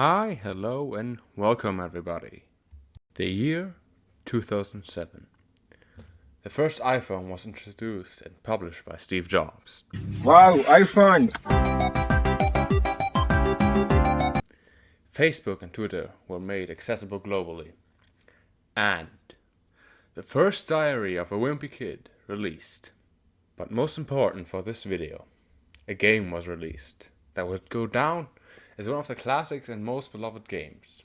Hi, hello, and welcome everybody. The year 2007. The first iPhone was introduced and published by Steve Jobs. Wow, iPhone! Facebook and Twitter were made accessible globally. And the first diary of a wimpy kid released. But most important for this video, a game was released that would go down as one of the classics and most beloved games,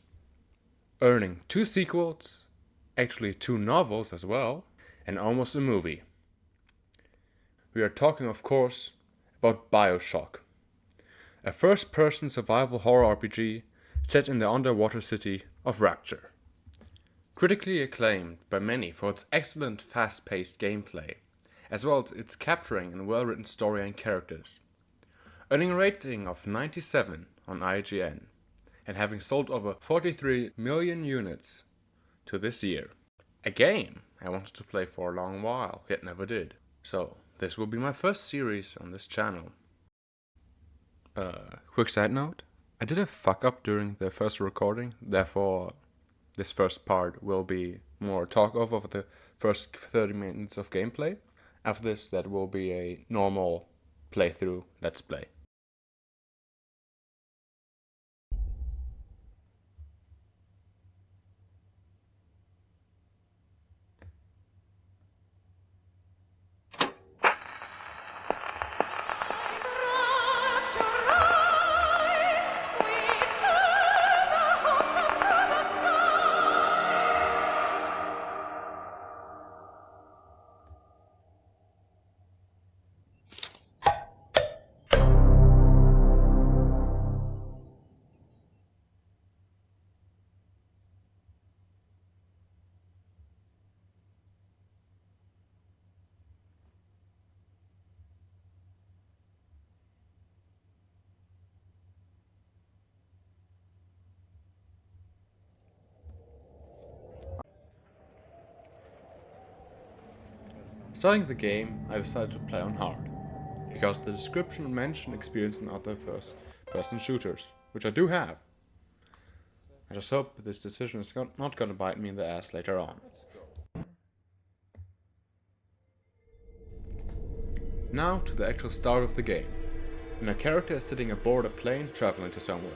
earning 2 sequels, actually 2 novels as well, and almost a movie. We are talking, of course, about Bioshock, a first-person survival horror RPG set in the underwater city of Rapture. Critically acclaimed by many for its excellent fast-paced gameplay, as well as its capturing and well-written story and characters. Earning a rating of 97 on IGN, and having sold over 43 million units to this year. A game I wanted to play for a long while, yet never did. So, this will be my first series on this channel. Quick side note, I did a fuck up during the first recording, therefore this first part will be more talk over the first 30 minutes of gameplay. After this, that will be a normal playthrough let's play. Starting the game, I decided to play on hard, because the description mentioned experience in other first-person shooters, which I do have. I just hope this decision is not gonna bite me in the ass later on. Now to the actual start of the game, when a character is sitting aboard a plane traveling to somewhere.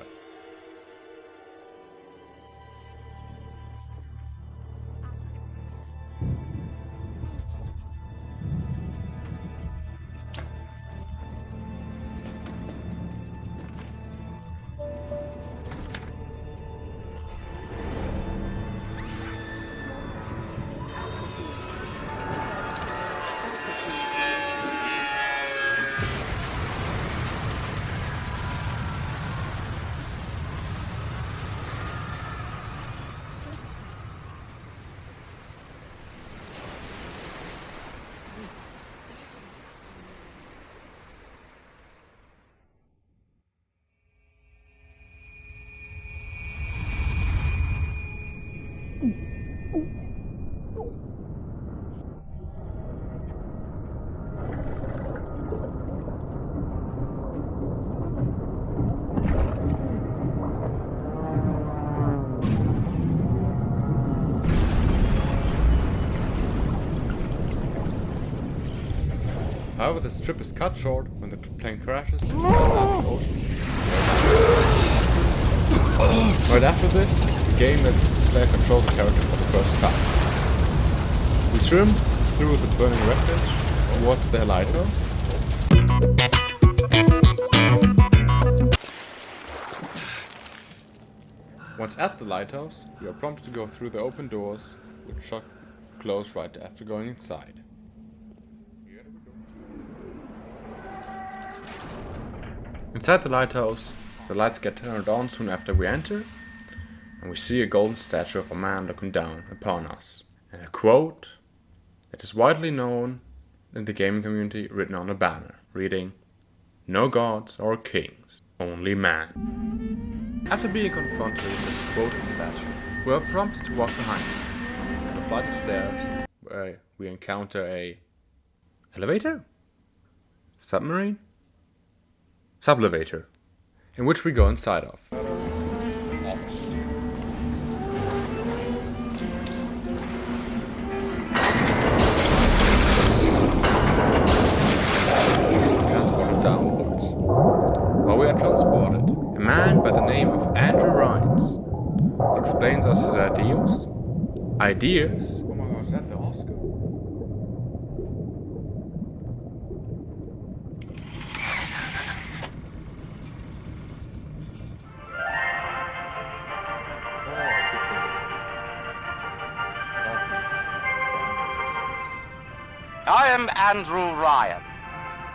However, this trip is cut short when the plane crashes into the Atlantic Ocean. Right after this, the game lets the player control the character for the first time. We swim through the burning wreckage towards the lighthouse. Once at the lighthouse, we are prompted to go through the open doors, which shut close right after going inside. Inside the lighthouse, the lights get turned on soon after we enter, and we see a golden statue of a man looking down upon us, and a quote that is widely known in the gaming community written on a banner, reading, "No gods or kings, only man." After being confronted with this quoted statue, we are prompted to walk behind it, and a flight of stairs, where we encounter a elevator? Submarine? Sublevator, in which we go inside of. name of Andrew Rhines explains us his ideals. Ideas? Oh my god, is that the Oscar? I am Andrew Ryan,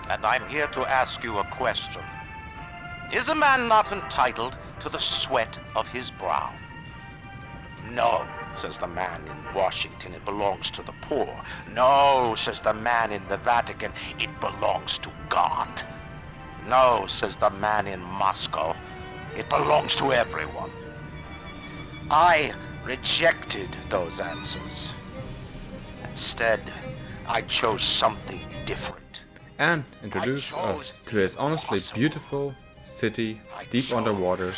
and I'm here to ask you a question. Is a man not entitled to the sweat of his brow? No, says the man in Washington, it belongs to the poor. No, says the man in the Vatican, it belongs to God. No, says the man in Moscow, it belongs to everyone. I rejected those answers. Instead, I chose something different. And introduced us to his honestly beautiful city deep underwater.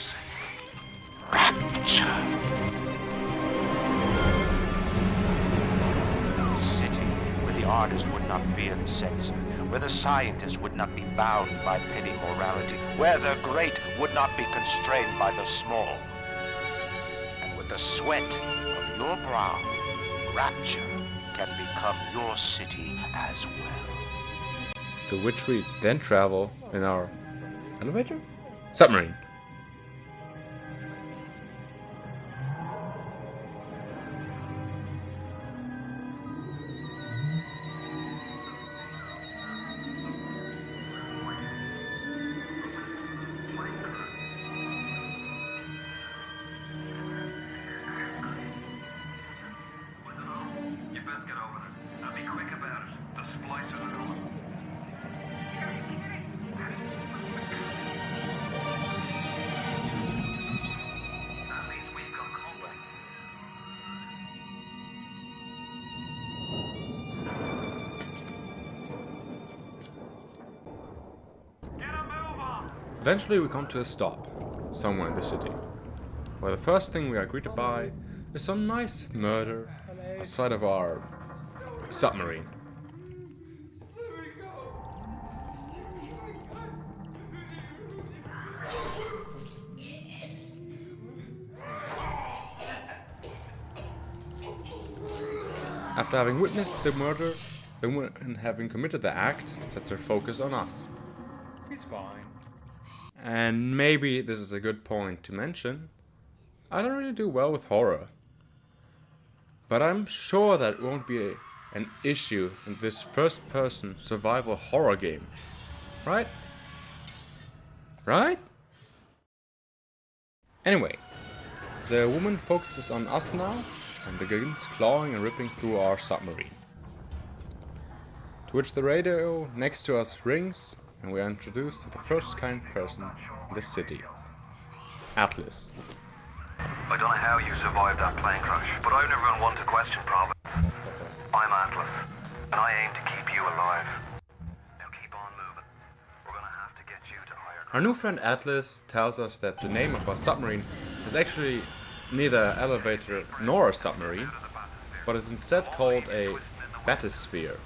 Rapture. City where the artist would not fear the censor, where the scientist would not be bound by petty morality, where the great would not be constrained by the small. And with the sweat of your brow, Rapture can become your city as well. To which we then travel in our elevator? Submarine. Eventually we come to a stop, somewhere in the city, where the first thing we are greeted by is some nice murder outside of our submarine. After having witnessed the murder, the woman having committed the act sets her focus on us. He's fine. And maybe this is a good point to mention, I don't really do well with horror. But I'm sure that won't be an issue in this first-person survival horror game. Right? Right? Anyway, the woman focuses on us now and begins clawing and ripping through our submarine. To which the radio next to us rings, and we are introduced to the first kind person in the city, Atlas. I don't know how you survived that plane crash, but I've never been one to question Providence. I'm Atlas, and I aim to keep you alive. Now keep on moving. We're gonna have to get you to higher ground. Our new friend Atlas tells us that the name of our submarine is actually neither elevator nor a submarine, but is instead called a bathysphere.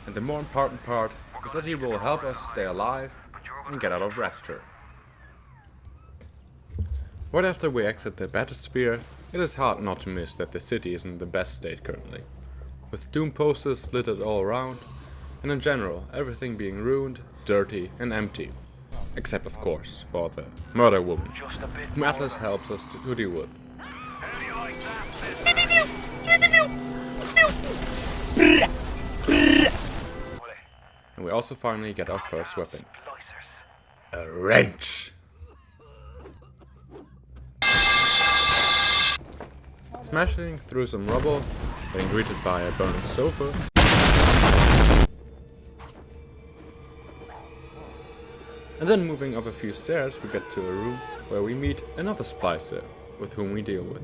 And the more important part is that he will help us stay alive and get out of Rapture. Right after we exit the bathysphere, it is hard not to miss that the city is in the best state currently, with doom posters littered all around, and in general everything being ruined, dirty and empty. Except of course for the murder woman, whom Atlas helps us to deal with. And we also finally get our first weapon. A wrench! Smashing through some rubble, getting greeted by a burning sofa. And then moving up a few stairs, we get to a room where we meet another splicer with whom we deal with.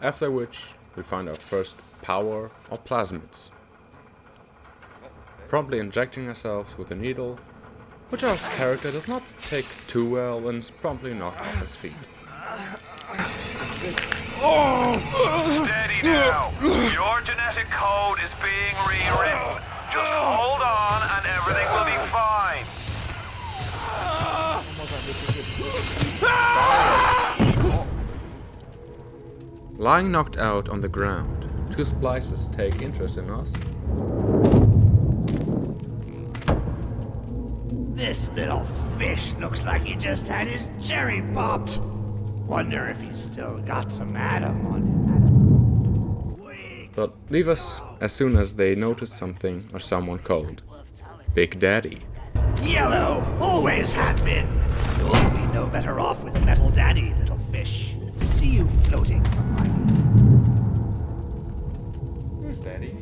After which, we find our first power or plasmids. Promptly injecting ourselves with a needle, which our character does not take too well and is promptly knocked off his feet. Steady now! Your genetic code is being rewritten. Just hold on and everything will be fine. Lying knocked out on the ground, two splices take interest in us. This little fish looks like he just had his cherry popped. Wonder if he's still got some Adam on him. But leave us as soon as they notice something or someone called Big Daddy. Yellow, always have been. You'll be no better off with Metal Daddy, little fish. See you floating. Where's Daddy?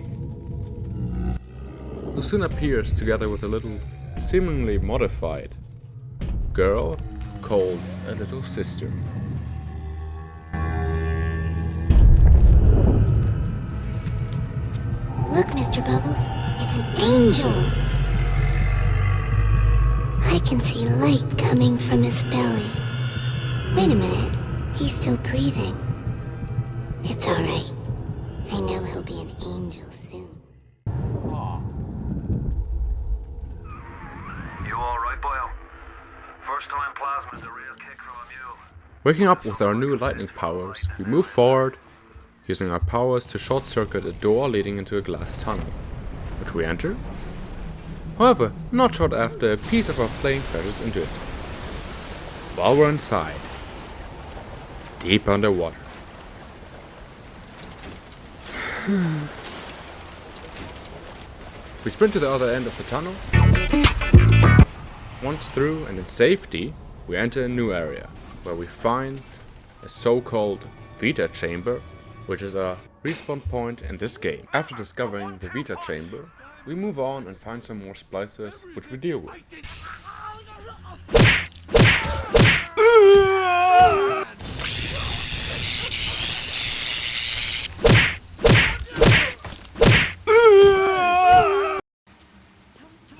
Who soon appears together with a little, seemingly modified girl called a little sister. Look, Mr. Bubbles, it's an angel. I can see light coming from his belly. Wait a minute, he's still breathing. It's all right. I know he'll be an angel soon. You alright, boyo? First time plasma's a real kick from a mule. Waking up with our new lightning powers, we move forward, using our powers to short circuit a door leading into a glass tunnel, which we enter. However, not short after a piece of our plane crashes into it. While we're inside, deep underwater. We sprint to the other end of the tunnel. Once through and in safety, we enter a new area, where we find a so-called Vita chamber, which is a respawn point in this game. After discovering the Vita chamber, we move on and find some more splicers, which we deal with.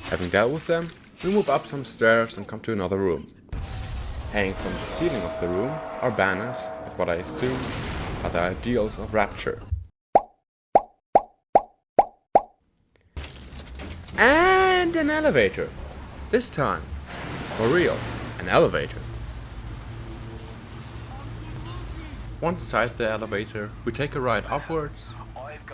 Having dealt with them, we move up some stairs and come to another room. Hanging from the ceiling of the room are banners with what I assume are the ideals of Rapture. And an elevator. This time, for real, an elevator. Once inside the elevator, we take a ride upwards,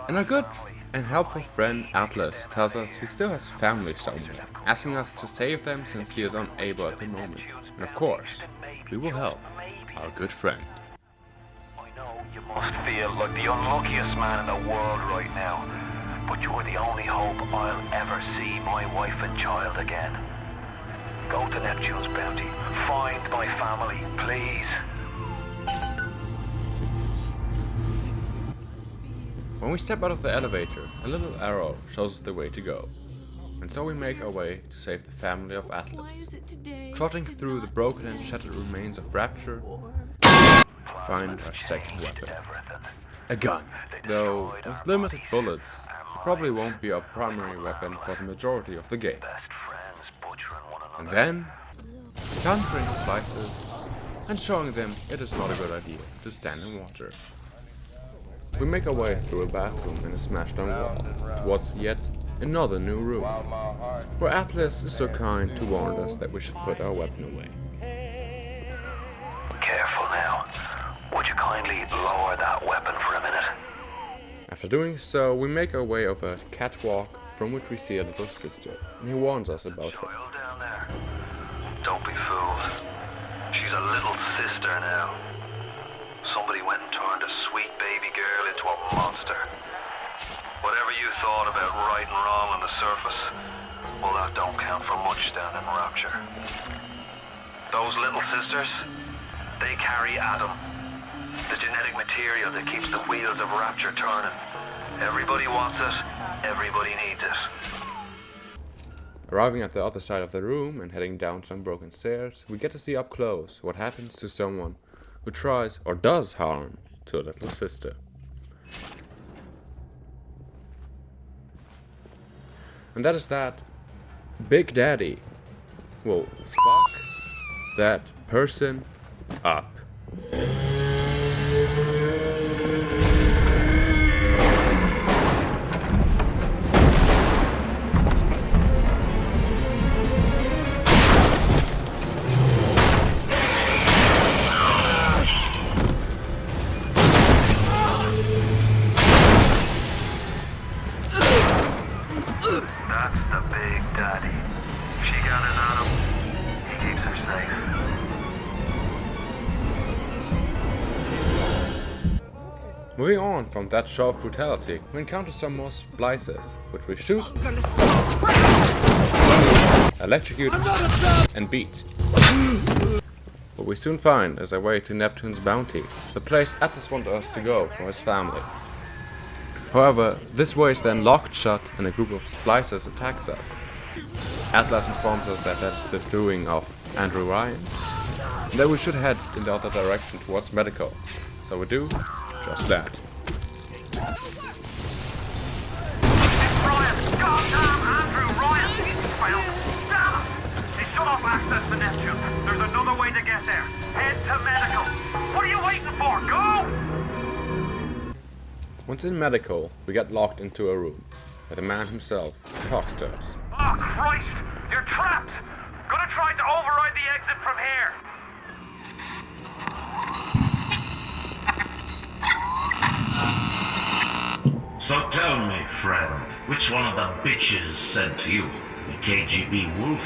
and our good and helpful friend Atlas tells us he still has family somewhere, asking us to save them since he is unable at the moment. And of course, we will help our good friend. I know you must feel like the unluckiest man in the world right now, but you're the only hope I'll ever see my wife and child again. Go to Neptune's bounty. Find my family, please. When we step out of the elevator, a little arrow shows us the way to go. And so we make our way to save the family of Atlas. Trotting through the broken and shattered remains of Rapture, find our second weapon. A gun. Though with limited bullets, it probably won't be our primary weapon for the majority of the game. And then, countering splices and showing them it is not a good idea to stand in water. We make our way through a bathroom in a smashed down wall towards yet another new room, where Atlas is so kind to warn us that we should put our weapon away. Careful now. Would you kindly lower that weapon for a minute? After doing so, we make our way over a catwalk from which we see a little sister, and he warns us about her. Child down there. Don't be fooled. She's a little sister now. Somebody went and turned a sweet baby girl into a monster. Whatever you thought about right and wrong on the surface, well, that don't count for much down in Rapture. Those little sisters, they carry Adam, the genetic material that keeps the wheels of Rapture turning. Everybody wants it, everybody needs it. Arriving at the other side of the room and heading down some broken stairs, we get to see up close what happens to someone who tries or does harm to a little sister. And that is that. Big Daddy will fuck that person up. daddy. She gathers Adam. He keeps her safe. Moving on from that show of brutality, we encounter some more splicers, which we shoot, electrocute, and beat. What we soon find is our way to Neptune's bounty, the place Atlas wanted us to go for his family. However, this way is then locked shut and a group of splicers attacks us. Atlas informs us that that's the doing of Andrew Ryan, and that we should head in the other direction towards medical. So we do just that. It's Ryan! Goddamn Andrew Ryan! He's failed! Damn it! He shut off access to Neptune. There's another way to get there. Head to medical. What are you waiting for? Go! Once in medical, we get locked into a room, where the man himself talks to us. Oh, Christ! You're trapped! Gonna try to override the exit from here! So tell me, friend, which one of the bitches sent you? The KGB Wolf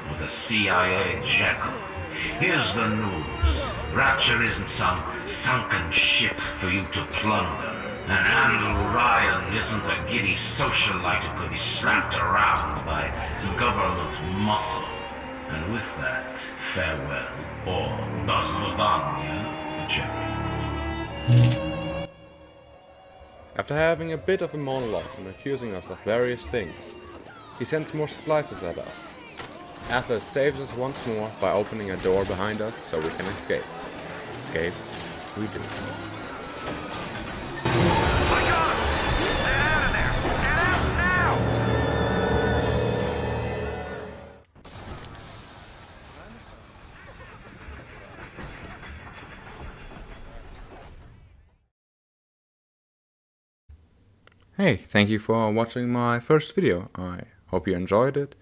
or the CIA Jackal? Here's the news. Rapture isn't some sunken ship for you to plunder. And Andrew Ryan isn't a giddy socialite who could be slapped around by government muscle. And with that, farewell, or до свидания, Jerry. After having a bit of a monologue and accusing us of various things, he sends more splicers at us. Atlas saves us once more by opening a door behind us so we can escape. Escape we do. Hey, thank you for watching my first video. I hope you enjoyed it.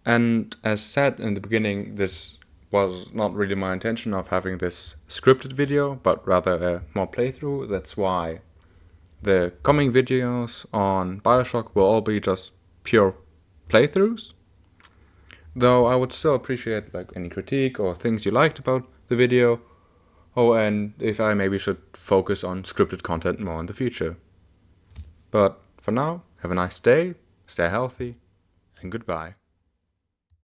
And as said in the beginning, this was not really my intention of having this scripted video, but rather a more playthrough. That's why the coming videos on Bioshock will all be just pure playthroughs. Though I would still appreciate any critique or things you liked about the video. Oh, and if I maybe should focus on scripted content more in the future. But for now, have a nice day, stay healthy, and goodbye.